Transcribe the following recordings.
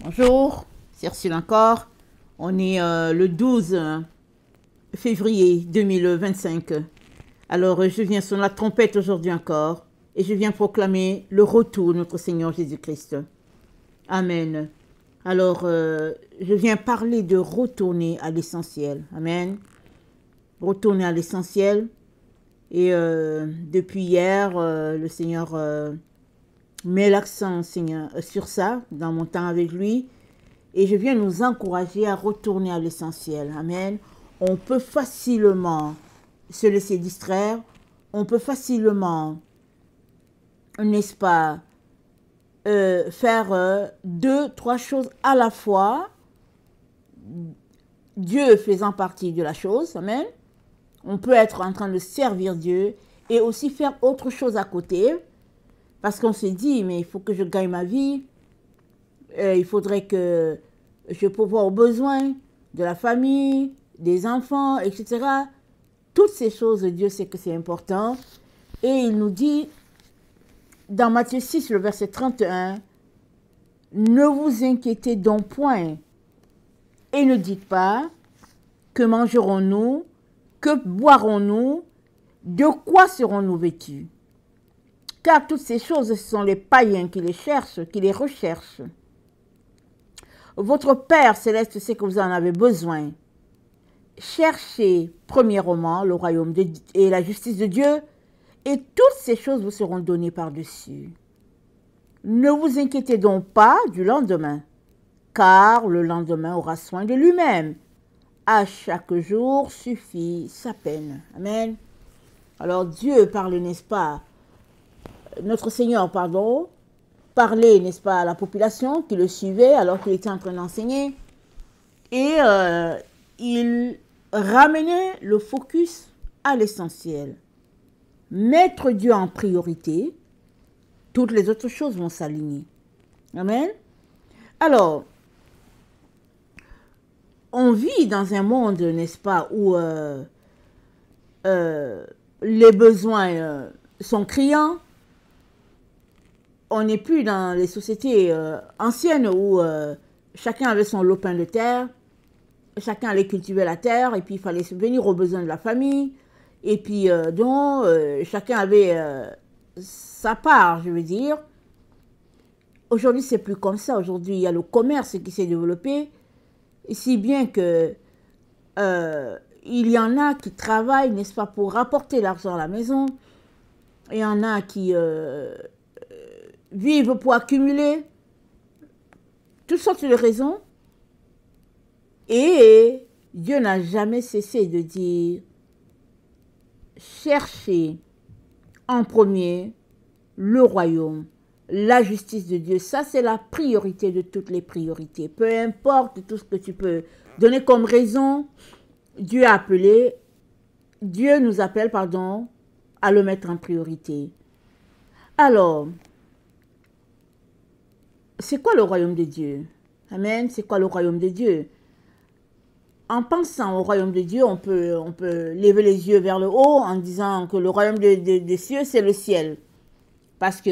Bonjour, c'est Ursule encore. On est le 12 février 2025. Alors, je viens sur la trompette aujourd'hui encore et je viens proclamer le retour de notre Seigneur Jésus-Christ. Amen. Alors, je viens parler de retourner à l'essentiel. Amen. Retourner à l'essentiel. Et depuis hier, le Seigneur met l'accent sur ça, dans mon temps avec lui. Et je viens nous encourager à retourner à l'essentiel. Amen. On peut facilement se laisser distraire. On peut facilement, n'est-ce pas, faire deux, trois choses à la fois. Dieu faisant partie de la chose. Amen. On peut être en train de servir Dieu et aussi faire autre chose à côté. Parce qu'on s'est dit, mais il faut que je gagne ma vie. Il faudrait que je pourvoie aux besoins de la famille, des enfants, etc. Toutes ces choses, Dieu sait que c'est important. Et il nous dit, dans Matthieu 6, le verset 31, « Ne vous inquiétez donc point, et ne dites pas, que mangerons-nous, que boirons-nous, de quoi serons-nous vêtus? Car toutes ces choses, ce sont les païens qui les cherchent, qui les recherchent. Votre Père céleste sait que vous en avez besoin. Cherchez premièrement le royaume et la justice de Dieu, et toutes ces choses vous seront données par-dessus. Ne vous inquiétez donc pas du lendemain, car le lendemain aura soin de lui-même. À chaque jour suffit sa peine. Amen. Alors Dieu parle, n'est-ce pas, notre Seigneur, pardon, parlait, n'est-ce pas, à la population qui le suivait alors qu'il était en train d'enseigner. Et il ramenait le focus à l'essentiel. Mettre Dieu en priorité, toutes les autres choses vont s'aligner. Amen. Alors, on vit dans un monde, n'est-ce pas, où les besoins sont criants. On n'est plus dans les sociétés anciennes où chacun avait son lopin de terre, chacun allait cultiver la terre, et puis il fallait subvenir aux besoins de la famille, et puis chacun avait sa part, je veux dire. Aujourd'hui, c'est plus comme ça. Aujourd'hui, il y a le commerce qui s'est développé, si bien que il y en a qui travaillent, n'est-ce pas, pour rapporter l'argent à la maison. Il y en a qui vivent pour accumuler toutes sortes de raisons. Et Dieu n'a jamais cessé de dire, cherchez en premier le royaume, la justice de Dieu. Ça, c'est la priorité de toutes les priorités. Peu importe tout ce que tu peux donner comme raison, Dieu nous appelle, pardon, à le mettre en priorité. Alors, c'est quoi le royaume de Dieu? Amen. C'est quoi le royaume de Dieu? En pensant au royaume de Dieu, on peut lever les yeux vers le haut en disant que le royaume des cieux, c'est le ciel. Parce que,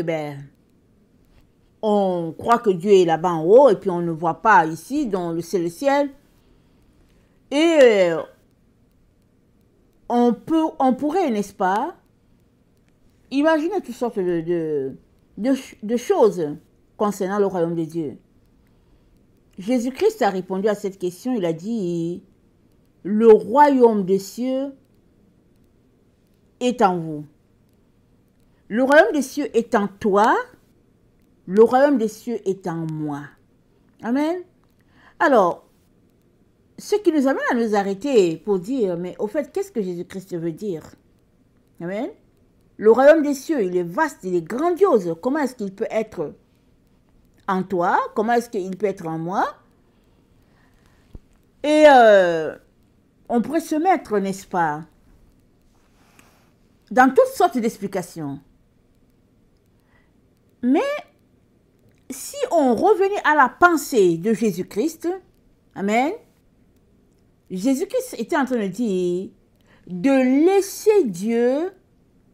on croit que Dieu est là-bas en haut et puis on ne voit pas ici, donc c'est le ciel. Et on pourrait, n'est-ce pas, imaginer toutes sortes de choses concernant le royaume de Dieu. Jésus-Christ a répondu à cette question, il a dit, le royaume des cieux est en vous. Le royaume des cieux est en toi, le royaume des cieux est en moi. Amen. Alors, ce qui nous amène à nous arrêter pour dire, mais au fait, qu'est-ce que Jésus-Christ veut dire? Amen. Le royaume des cieux, il est vaste, il est grandiose. Comment est-ce qu'il peut être en toi? Comment est-ce qu'il peut être en moi? Et on pourrait se mettre, n'est-ce pas, dans toutes sortes d'explications. Mais si on revenait à la pensée de Jésus-Christ, amen, Jésus-Christ était en train de dire de laisser Dieu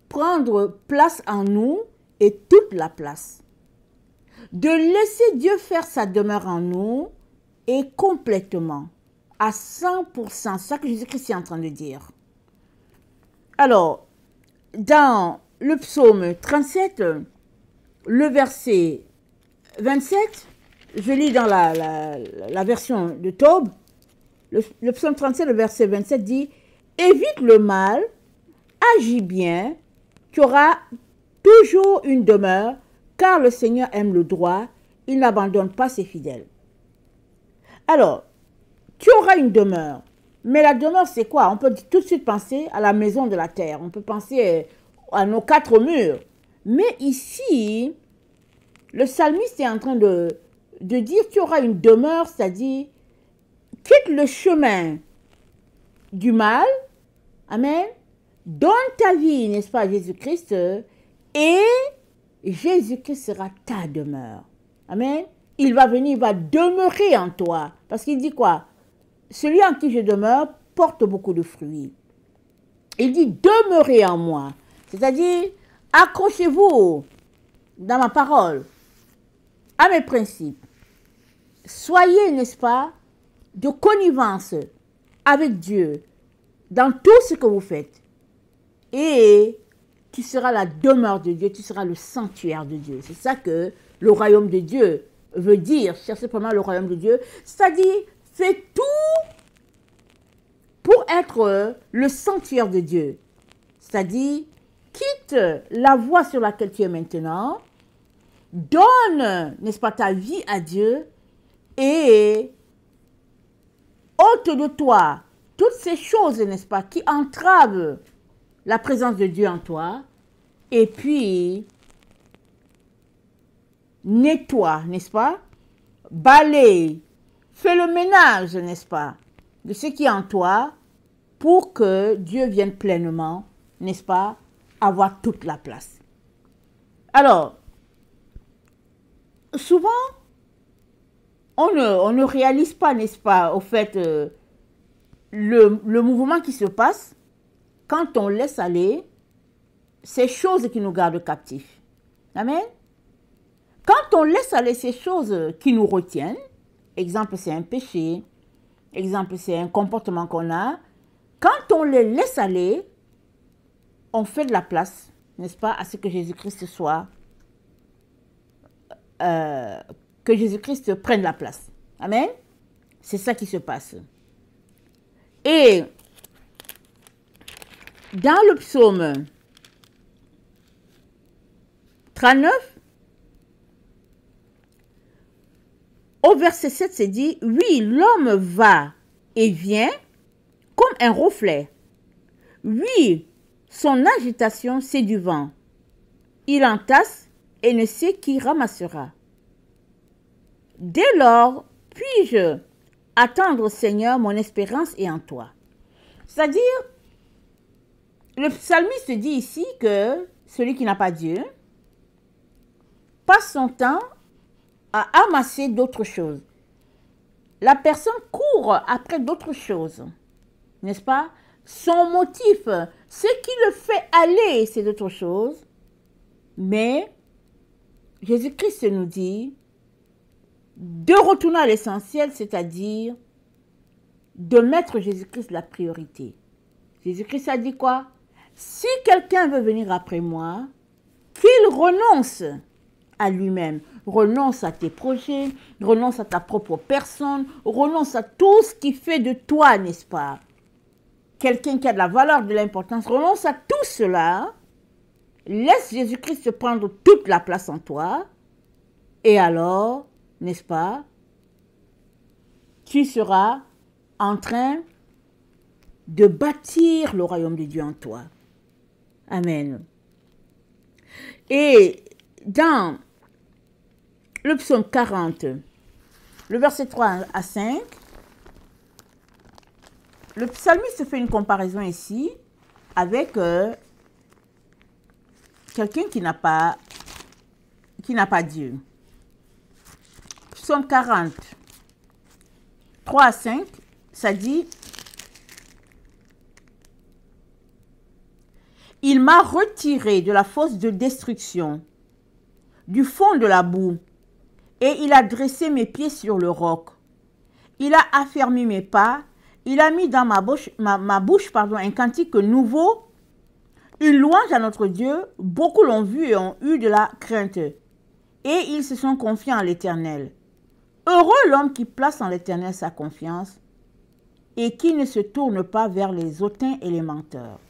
prendre place en nous et toute la place. de laisser Dieu faire sa demeure en nous et complètement, à 100%. C'est ça que Jésus-Christ est en train de dire. Alors, dans le psaume 37, le verset 27, je lis dans la version de Taube, le psaume 37, le verset 27 dit « Évite le mal, agis bien, tu auras toujours une demeure, car le Seigneur aime le droit, il n'abandonne pas ses fidèles. » Alors, tu auras une demeure. Mais la demeure, c'est quoi? On peut tout de suite penser à la maison de la terre. On peut penser à nos quatre murs. Mais ici, le psalmiste est en train de dire tu auras une demeure, c'est-à-dire quitte le chemin du mal. Amen. Donne ta vie, n'est-ce pas, à Jésus-Christ, et Jésus-Christ sera ta demeure. Amen. Il va venir, il va demeurer en toi. Parce qu'il dit quoi? Celui en qui je demeure porte beaucoup de fruits. Il dit demeurez en moi. C'est-à-dire, accrochez-vous dans ma parole, à mes principes. Soyez, n'est-ce pas, de connivence avec Dieu dans tout ce que vous faites. Et tu seras la demeure de Dieu, tu seras le sanctuaire de Dieu. C'est ça que le royaume de Dieu veut dire. Cherchez vraiment le royaume de Dieu. C'est-à-dire, fais tout pour être le sanctuaire de Dieu. C'est-à-dire, quitte la voie sur laquelle tu es maintenant, donne, n'est-ce pas, ta vie à Dieu et ôte de toi toutes ces choses, n'est-ce pas, qui entravent la présence de Dieu en toi, et puis nettoie, n'est-ce pas, balaye, fais le ménage, n'est-ce pas, de ce qui est en toi pour que Dieu vienne pleinement, n'est-ce pas, avoir toute la place. Alors, souvent, on ne réalise pas, n'est-ce pas, au fait, le mouvement qui se passe quand on laisse aller ces choses qui nous gardent captifs. Amen. Quand on laisse aller ces choses qui nous retiennent, exemple c'est un péché, exemple c'est un comportement qu'on a, quand on les laisse aller, on fait de la place, n'est-ce pas, à ce que Jésus-Christ soit, que Jésus-Christ prenne la place. Amen. C'est ça qui se passe. Et dans le psaume 39, au verset 7, c'est dit, « Oui, l'homme va et vient comme un reflet. Oui, son agitation, c'est du vent. Il entasse et ne sait qui ramassera. Dès lors, puis-je attendre, Seigneur, mon espérance est en toi. » C'est-à-dire, le psalmiste dit ici que celui qui n'a pas Dieu passe son temps à amasser d'autres choses. La personne court après d'autres choses, n'est-ce pas? Son motif, ce qui le fait aller, c'est d'autres choses. Mais Jésus-Christ nous dit de retourner à l'essentiel, c'est-à-dire de mettre Jésus-Christ la priorité. Jésus-Christ a dit quoi? Si quelqu'un veut venir après moi, qu'il renonce à lui-même, renonce à tes projets, renonce à ta propre personne, renonce à tout ce qui fait de toi, n'est-ce pas? Quelqu'un qui a de la valeur, de l'importance, renonce à tout cela, laisse Jésus-Christ prendre toute la place en toi, et alors, n'est-ce pas, tu seras en train de bâtir le royaume de Dieu en toi. Amen. Et dans le psaume 40, le verset 3 à 5, le psalmiste fait une comparaison ici avec quelqu'un qui n'a pas Dieu. Psaume 40, 3 à 5, ça dit « Il m'a retiré de la fosse de destruction, du fond de la boue. et il a dressé mes pieds sur le roc. Il a affermi mes pas. Il a mis dans ma bouche, un cantique nouveau, une louange à notre Dieu. Beaucoup l'ont vu et ont eu de la crainte. Et ils se sont confiés en l'Éternel. Heureux l'homme qui place en l'Éternel sa confiance et qui ne se tourne pas vers les hautains et les menteurs.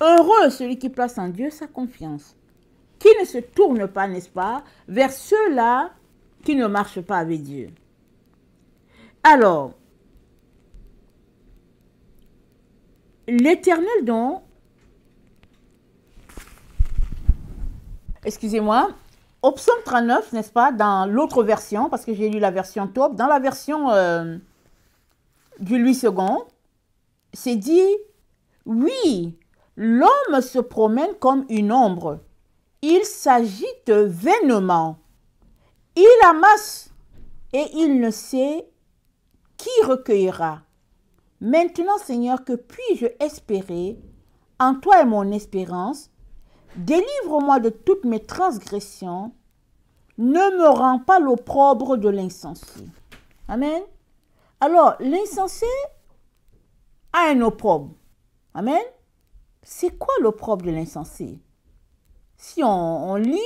Heureux celui qui place en Dieu sa confiance, qui ne se tourne pas, n'est-ce pas, vers ceux-là qui ne marchent pas avec Dieu. Alors, l'Éternel donc, excusez-moi, au psaume 39, n'est-ce pas, dans l'autre version, parce que j'ai lu la version top, dans la version du Louis II, c'est dit, oui, l'homme se promène comme une ombre, il s'agite vainement, il amasse et il ne sait qui recueillera. Maintenant, Seigneur, que puis-je espérer? En toi est mon espérance. Délivre-moi de toutes mes transgressions. Ne me rends pas l'opprobre de l'insensé. Amen. Alors, l'insensé a un opprobre. Amen. C'est quoi l'opprobre de l'insensé? Si on lit,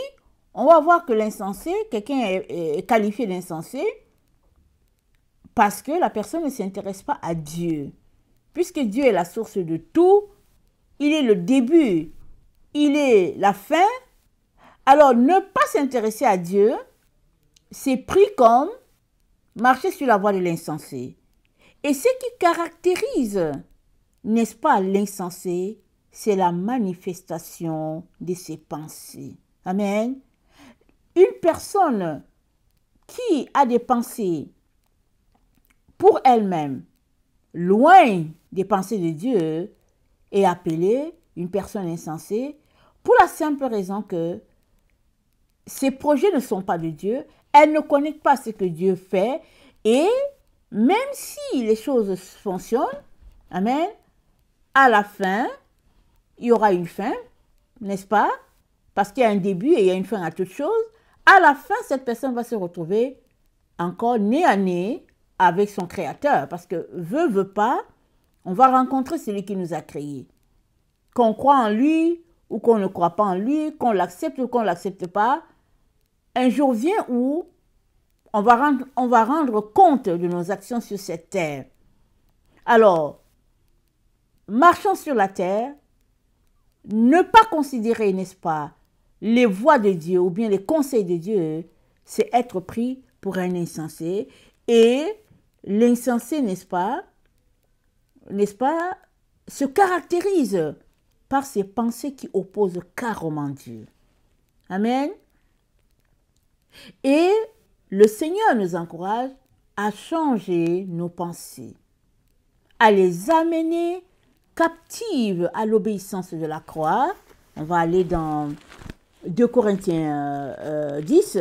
on va voir que l'insensé, quelqu'un est qualifié d'insensé parce que la personne ne s'intéresse pas à Dieu. Puisque Dieu est la source de tout, il est le début, il est la fin. Alors, ne pas s'intéresser à Dieu, c'est pris comme marcher sur la voie de l'insensé. Et ce qui caractérise, n'est-ce pas, l'insensé, c'est la manifestation de ses pensées. Amen. Une personne qui a des pensées pour elle-même, loin des pensées de Dieu, est appelée une personne insensée pour la simple raison que ses projets ne sont pas de Dieu, elle ne connaît pas ce que Dieu fait et même si les choses fonctionnent, amen, à la fin, il y aura une fin, n'est-ce pas? Parce qu'il y a un début et il y a une fin à toute chose. À la fin, cette personne va se retrouver encore nez à nez avec son Créateur. Parce que, veut pas, on va rencontrer celui qui nous a créés. Qu'on croit en lui ou qu'on ne croit pas en lui, qu'on l'accepte ou qu'on ne l'accepte pas, un jour vient où on va rendre compte de nos actions sur cette terre. Alors, marchant sur la terre, ne pas considérer, n'est-ce pas, les voies de Dieu ou bien les conseils de Dieu, c'est être pris pour un insensé. Et l'insensé, n'est-ce pas, se caractérise par ses pensées qui opposent carrément Dieu. Amen. Et le Seigneur nous encourage à changer nos pensées, à les amener captives à l'obéissance de la croix. On va aller dans 2 Corinthiens 10.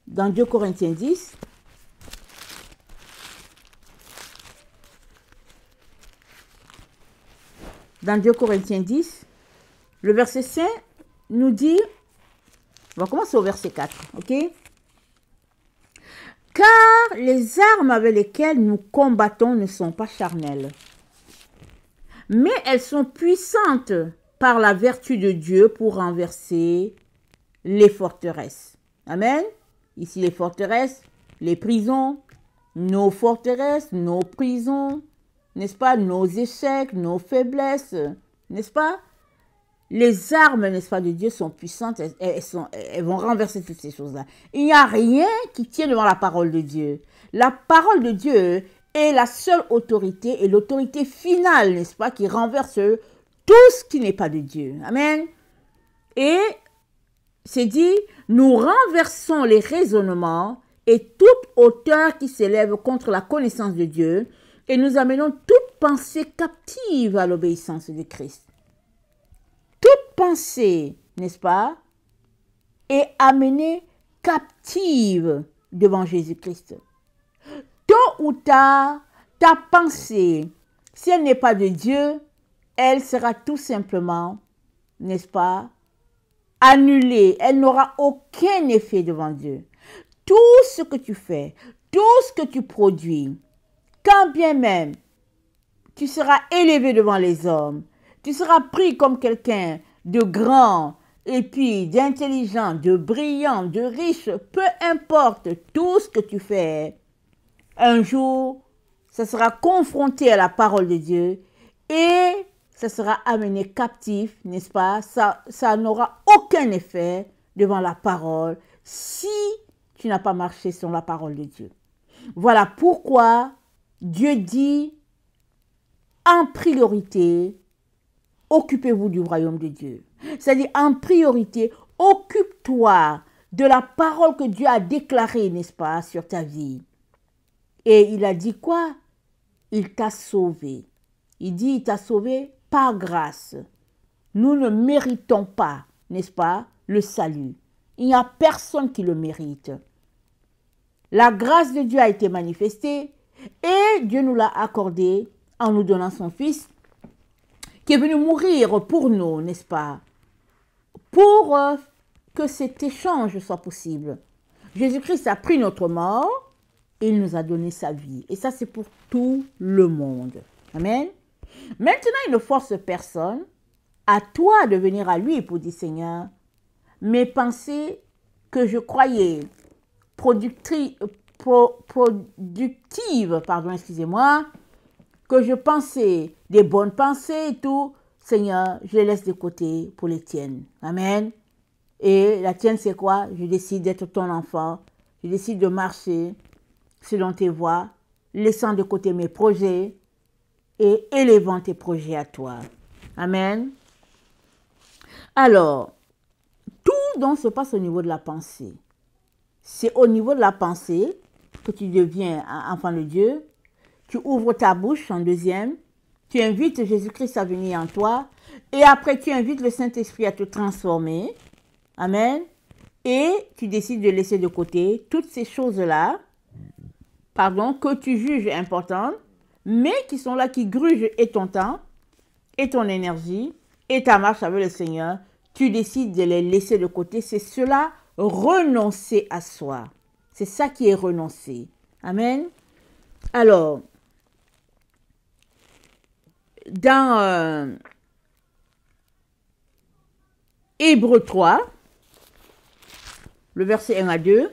Dans 2 Corinthiens 10. Dans 2 Corinthiens 10, le verset 5 nous dit, on va commencer au verset 4, ok? Car les armes avec lesquelles nous combattons ne sont pas charnelles, mais elles sont puissantes par la vertu de Dieu pour renverser les forteresses. Amen. Ici, les forteresses, les prisons, nos forteresses, nos prisons, n'est-ce pas, nos échecs, nos faiblesses, n'est-ce pas? Les armes, n'est-ce pas, de Dieu sont puissantes, elles vont renverser toutes ces choses-là. Il n'y a rien qui tient devant la parole de Dieu. La parole de Dieu est la seule autorité et l'autorité finale, n'est-ce pas, qui renverse tout ce qui n'est pas de Dieu. Amen. Et c'est dit, nous renversons les raisonnements et toute hauteur qui s'élève contre la connaissance de Dieu et nous amenons toute pensée captive à l'obéissance de Christ. Toute pensée, n'est-ce pas, est amenée captive devant Jésus-Christ. Tôt ou tard, ta pensée, si elle n'est pas de Dieu, elle sera tout simplement, n'est-ce pas, annulée. Elle n'aura aucun effet devant Dieu. tout ce que tu fais, tout ce que tu produis, quand bien même tu seras élevé devant les hommes, tu seras pris comme quelqu'un de grand, et puis d'intelligent, de brillant, de riche, peu importe tout ce que tu fais, un jour, ça sera confronté à la parole de Dieu et ça sera amené captif, n'est-ce pas? Ça n'aura aucun effet devant la parole si tu n'as pas marché sur la parole de Dieu. Voilà pourquoi Dieu dit en priorité, occupez-vous du royaume de Dieu. C'est-à-dire, en priorité, occupe-toi de la parole que Dieu a déclarée, n'est-ce pas, sur ta vie. Et il a dit quoi? Il t'a sauvé. Il dit, il t'a sauvé par grâce. Nous ne méritons pas, n'est-ce pas, le salut. Il n'y a personne qui le mérite. La grâce de Dieu a été manifestée et Dieu nous l'a accordée en nous donnant son Fils qui est venu mourir pour nous, n'est-ce pas? Pour que cet échange soit possible. Jésus-Christ a pris notre mort et il nous a donné sa vie. Et ça, c'est pour tout le monde. Amen. Maintenant, il ne force personne. À toi de venir à lui pour dire, Seigneur, mes pensées que je croyais productives, excusez-moi, que je pensais des bonnes pensées et tout, Seigneur, je les laisse de côté pour les tiennes. Amen. Et la tienne, c'est quoi? Je décide d'être ton enfant. Je décide de marcher selon tes voies, laissant de côté mes projets et élevant tes projets à toi. Amen. Alors, tout donc se passe au niveau de la pensée. C'est au niveau de la pensée que tu deviens un enfant de Dieu. Tu ouvres ta bouche en deuxième. Tu invites Jésus-Christ à venir en toi. Et après, tu invites le Saint-Esprit à te transformer. Amen. Et tu décides de laisser de côté toutes ces choses-là, que tu juges importantes, mais qui sont là, qui grugent et ton temps, et ton énergie, et ta marche avec le Seigneur. Tu décides de les laisser de côté. C'est cela, renoncer à soi. C'est ça qui est renoncer. Amen. Alors, dans Hébreux 3, le verset 1 à 2,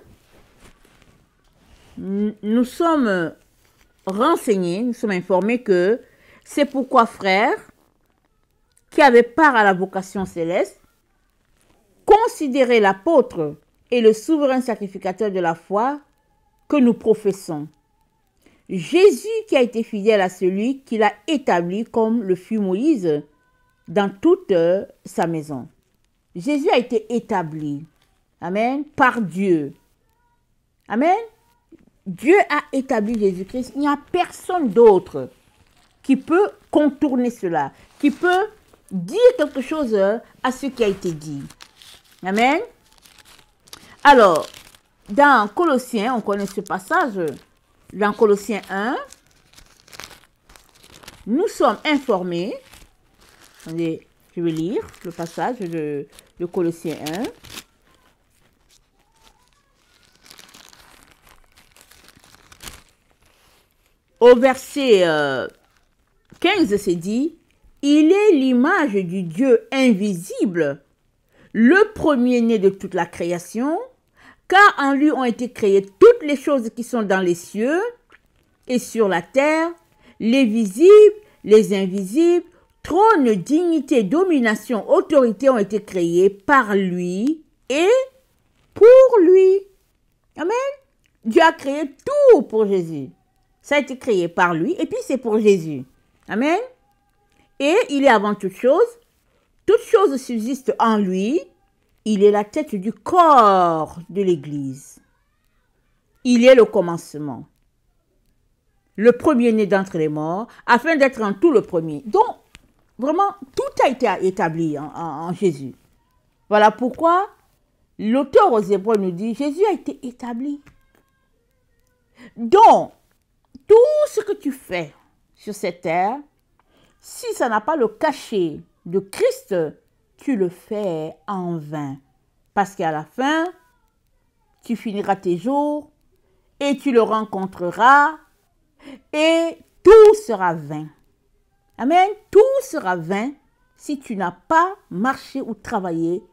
nous sommes renseignés, nous sommes informés que c'est pourquoi, frères, qui avaient part à la vocation céleste, considérez l'apôtre et le souverain sacrificateur de la foi que nous professons. Jésus qui a été fidèle à celui qui l'a établi comme le fut Moïse dans toute sa maison. Jésus a été établi, amen, par Dieu. Amen. Dieu a établi Jésus-Christ. Il n'y a personne d'autre qui peut contourner cela, qui peut dire quelque chose à ce qui a été dit. Amen. Alors, dans Colossiens, on connaît ce passage, dans Colossiens 1, nous sommes informés, attendez, je vais lire le passage de Colossiens 1. Au verset 15, c'est dit, « Il est l'image du Dieu invisible, le premier-né de toute la création, car en lui ont été créées toutes les choses qui sont dans les cieux et sur la terre, les visibles, les invisibles, trône, dignité, domination, autorité ont été créés par lui et pour lui. » Amen. Dieu a créé tout pour Jésus. Ça a été créé par lui et puis c'est pour Jésus. Amen. Et il est avant toute chose subsiste en lui. Il est la tête du corps de l'Église. Il est le commencement, le premier-né d'entre les morts, afin d'être en tout le premier. Donc, vraiment, tout a été établi en Jésus. Voilà pourquoi l'auteur aux Hébreux nous dit, Jésus a été établi. Donc, tout ce que tu fais sur cette terre, si ça n'a pas le cachet de Christ, tu le fais en vain. Parce qu'à la fin, tu finiras tes jours et tu le rencontreras et tout sera vain. Amen. Tout sera vain si tu n'as pas marché ou travaillé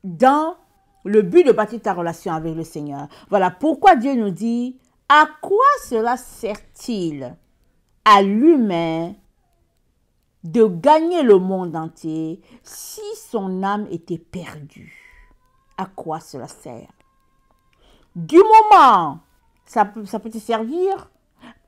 dans le but de bâtir ta relation avec le Seigneur. Voilà pourquoi Dieu nous dit, à quoi cela sert-il à l'humain de gagner le monde entier si son âme était perdue? À quoi cela sert? Du moment, ça peut te servir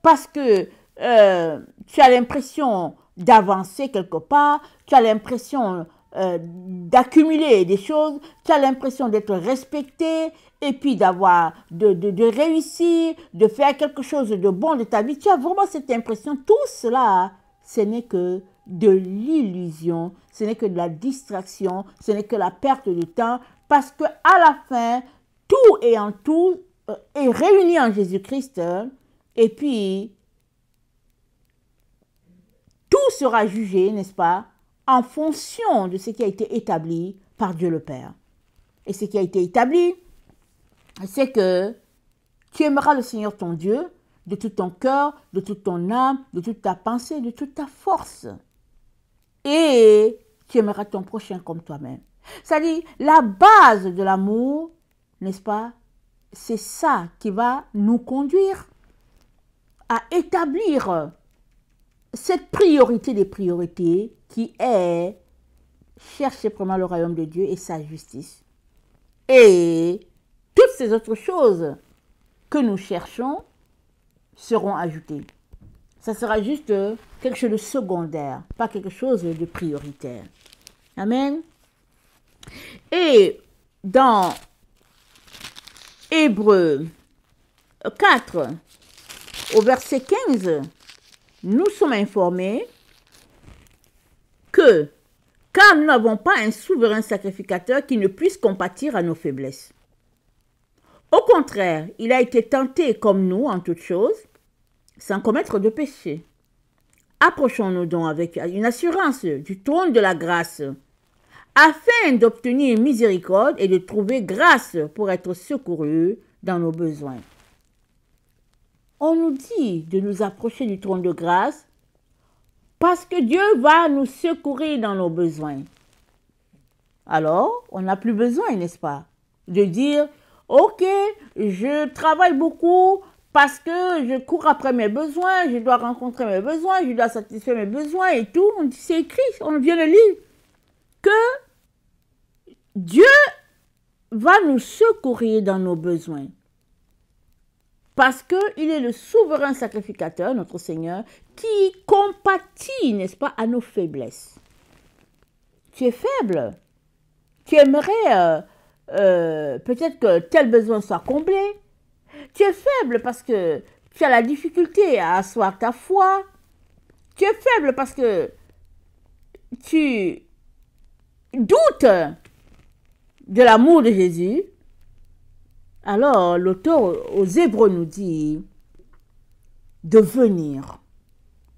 parce que tu as l'impression d'avancer quelque part, tu as l'impression d'accumuler des choses, tu as l'impression d'être respecté et puis de réussir, de faire quelque chose de bon de ta vie. Tu as vraiment cette impression. Tout cela, ce n'est que de l'illusion, ce n'est que de la distraction, ce n'est que la perte de temps parce que à la fin, tout et en tout est réuni en Jésus-Christ et puis tout sera jugé, n'est-ce pas, en fonction de ce qui a été établi par Dieu le Père. Et ce qui a été établi, c'est que tu aimeras le Seigneur ton Dieu de tout ton cœur, de toute ton âme, de toute ta pensée, de toute ta force. Et tu aimeras ton prochain comme toi-même. C'est-à-dire, la base de l'amour, n'est-ce pas, c'est ça qui va nous conduire à établir cette priorité des priorités qui est chercher premièrement le royaume de Dieu et sa justice. Et toutes ces autres choses que nous cherchons seront ajoutées. Ça sera juste quelque chose de secondaire, pas quelque chose de prioritaire. Amen. Et dans Hébreux 4, au verset 15, nous sommes informés que, car nous n'avons pas un souverain sacrificateur qui ne puisse compatir à nos faiblesses. Au contraire, il a été tenté comme nous en toutes choses, sans commettre de péché. Approchons-nous donc avec une assurance du trône de la grâce, afin d'obtenir miséricorde et de trouver grâce pour être secourus dans nos besoins. On nous dit de nous approcher du trône de grâce parce que Dieu va nous secourir dans nos besoins. Alors, on n'a plus besoin, n'est-ce pas, de dire, ok, je travaille beaucoup parce que je cours après mes besoins, je dois rencontrer mes besoins, je dois satisfaire mes besoins et tout. C'est écrit, on vient de lire, que Dieu va nous secourir dans nos besoins. Parce qu'il est le souverain sacrificateur, notre Seigneur, qui compatit, n'est-ce pas, à nos faiblesses. Tu es faible. Tu aimerais peut-être que tel besoin soit comblé. Tu es faible parce que tu as la difficulté à asseoir ta foi. Tu es faible parce que tu doutes de l'amour de Jésus. Alors, l'auteur aux Hébreux nous dit de venir,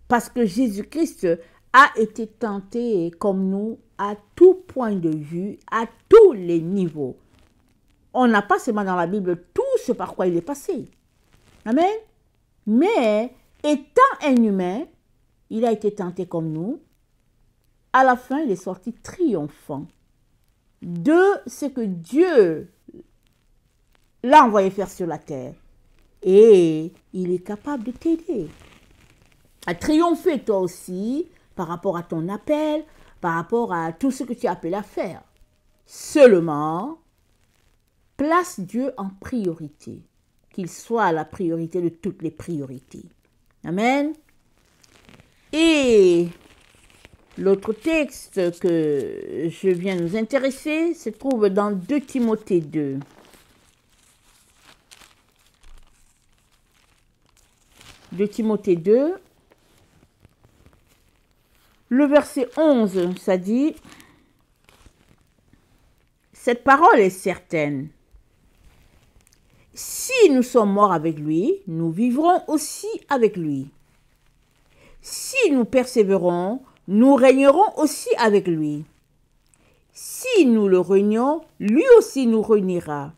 parce que Jésus-Christ a été tenté comme nous à tout point de vue, à tous les niveaux. On n'a pas seulement dans la Bible tout ce par quoi il est passé. Amen. Mais, étant un humain, il a été tenté comme nous. À la fin, il est sorti triomphant de ce que Dieu l'a envoyé faire sur la terre. Et il est capable de t'aider à triompher toi aussi par rapport à ton appel, par rapport à tout ce que tu as appelé à faire. Seulement, place Dieu en priorité, qu'il soit la priorité de toutes les priorités. Amen. Et l'autre texte que je viens nous intéresser se trouve dans 2 Timothée 2. 2 Timothée 2, le verset 11, ça dit, « Cette parole est certaine. Si nous sommes morts avec lui, nous vivrons aussi avec lui. Si nous persévérons, nous régnerons aussi avec lui. Si nous le régnons, lui aussi nous réunira.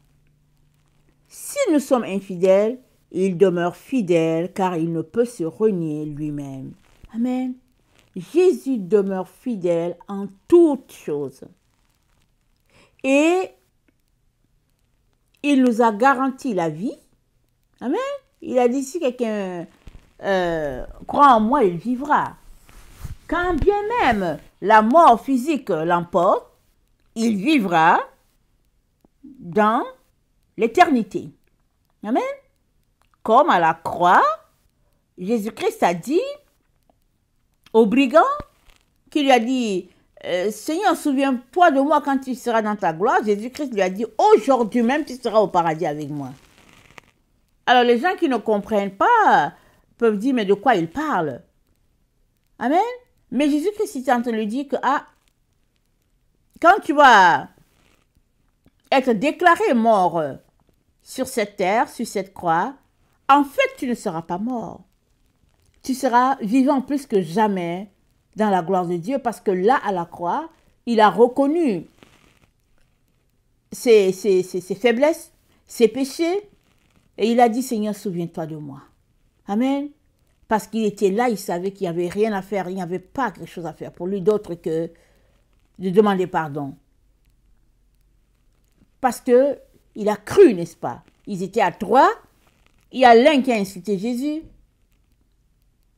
Si nous sommes infidèles, il demeure fidèle car il ne peut se renier lui-même. Amen. Jésus demeure fidèle en toutes choses. Et il nous a garanti la vie. Amen. Il a dit, si quelqu'un croit en moi, il vivra. Quand bien même la mort physique l'emporte, il vivra dans l'éternité. Amen. Comme à la croix, Jésus-Christ a dit au brigand qui lui a dit, Seigneur, souviens-toi de moi quand tu seras dans ta gloire. Jésus-Christ lui a dit, aujourd'hui même tu seras au paradis avec moi. Alors les gens qui ne comprennent pas peuvent dire, mais de quoi il parle? Amen. Mais Jésus-Christ est en train de lui dire que, quand tu vas être déclaré mort sur cette terre, sur cette croix, en fait, tu ne seras pas mort. Tu seras vivant plus que jamais dans la gloire de Dieu, parce que là, à la croix, il a reconnu ses faiblesses, ses péchés, et il a dit, Seigneur, souviens-toi de moi. Amen. Parce qu'il était là, il savait qu'il n'y avait rien à faire, il n'y avait pas quelque chose à faire pour lui d'autre que de demander pardon. Parce qu'il a cru, n'est-ce pas? Ils étaient à trois, il y a l'un qui a insulté Jésus.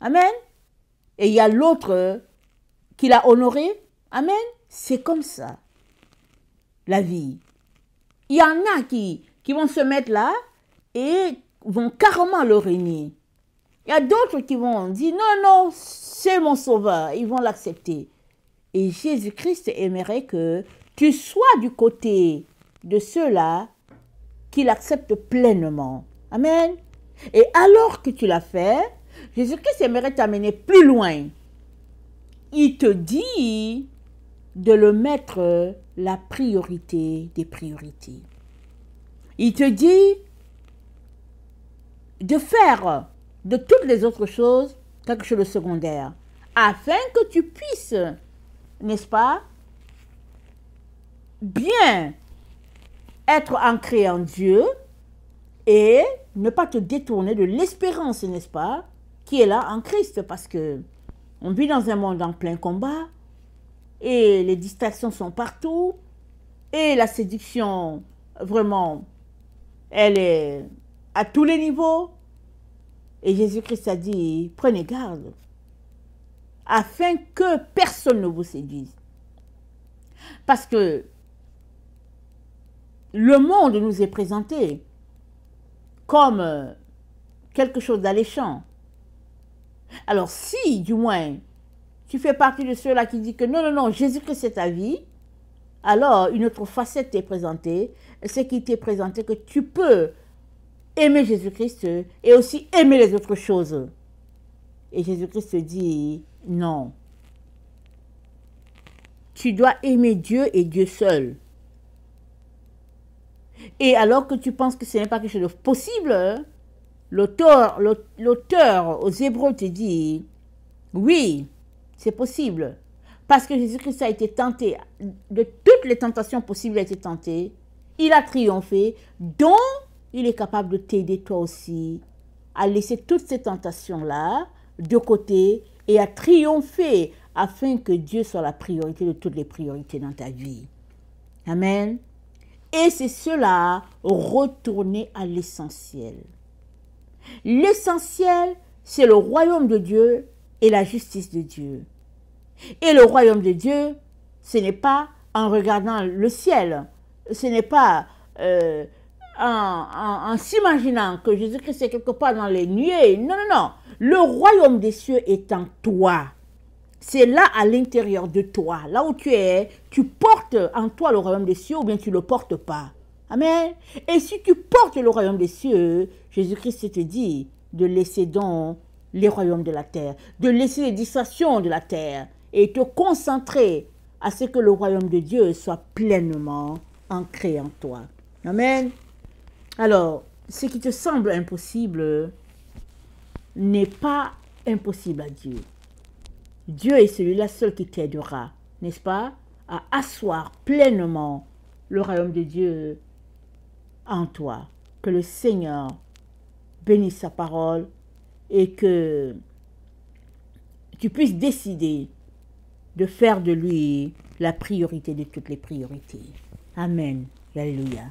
Amen. Et il y a l'autre qui l'a honoré. Amen. C'est comme ça, la vie. Il y en a qui vont se mettre là et vont carrément le régner. Il y a d'autres qui vont dire, non, non, c'est mon sauveur. Ils vont l'accepter. Et Jésus-Christ aimerait que tu sois du côté de ceux-là qui l'acceptent pleinement. Amen. Et alors que tu l'as fait, Jésus-Christ aimerait t'amener plus loin. Il te dit de le mettre la priorité des priorités. Il te dit de faire de toutes les autres choses quelque chose de secondaire, afin que tu puisses, n'est-ce pas, bien être ancré en Dieu et ne pas te détourner de l'espérance, n'est-ce pas, qui est là en Christ, parce que on vit dans un monde en plein combat et les distractions sont partout et la séduction, vraiment, elle est à tous les niveaux. Et Jésus-Christ a dit, prenez garde, afin que personne ne vous séduise. Parce que le monde nous est présenté comme quelque chose d'alléchant. Alors si, du moins, tu fais partie de ceux-là qui disent que non, non, non, Jésus-Christ c'est ta vie, alors une autre facette t'est présentée, c'est qu'il t'est présenté que tu peux aimer Jésus-Christ et aussi aimer les autres choses. Et Jésus-Christ te dit, non. Tu dois aimer Dieu et Dieu seul. Et alors que tu penses que ce n'est pas quelque chose de possible, l'auteur aux Hébreux te dit, oui, c'est possible. Parce que Jésus-Christ a été tenté, de toutes les tentations possibles, il a été tenté. Il a triomphé, donc il est capable de t'aider toi aussi à laisser toutes ces tentations-là de côté et à triompher afin que Dieu soit la priorité de toutes les priorités dans ta vie. Amen. Et c'est cela, retourner à l'essentiel. L'essentiel, c'est le royaume de Dieu et la justice de Dieu. Et le royaume de Dieu, ce n'est pas en regardant le ciel, ce n'est pas en s'imaginant que Jésus-Christ est quelque part dans les nuées. Non, non, non. Le royaume des cieux est en toi. C'est là à l'intérieur de toi, là où tu es, tu portes en toi le royaume des cieux ou bien tu ne le portes pas. Amen. Et si tu portes le royaume des cieux, Jésus-Christ te dit de laisser donc les royaumes de la terre, de laisser les distractions de la terre et te concentrer à ce que le royaume de Dieu soit pleinement ancré en toi. Amen. Alors, ce qui te semble impossible n'est pas impossible à Dieu. Dieu est celui-là seul qui t'aidera, n'est-ce pas, à asseoir pleinement le royaume de Dieu en toi. Que le Seigneur bénisse sa parole et que tu puisses décider de faire de lui la priorité de toutes les priorités. Amen. Alléluia.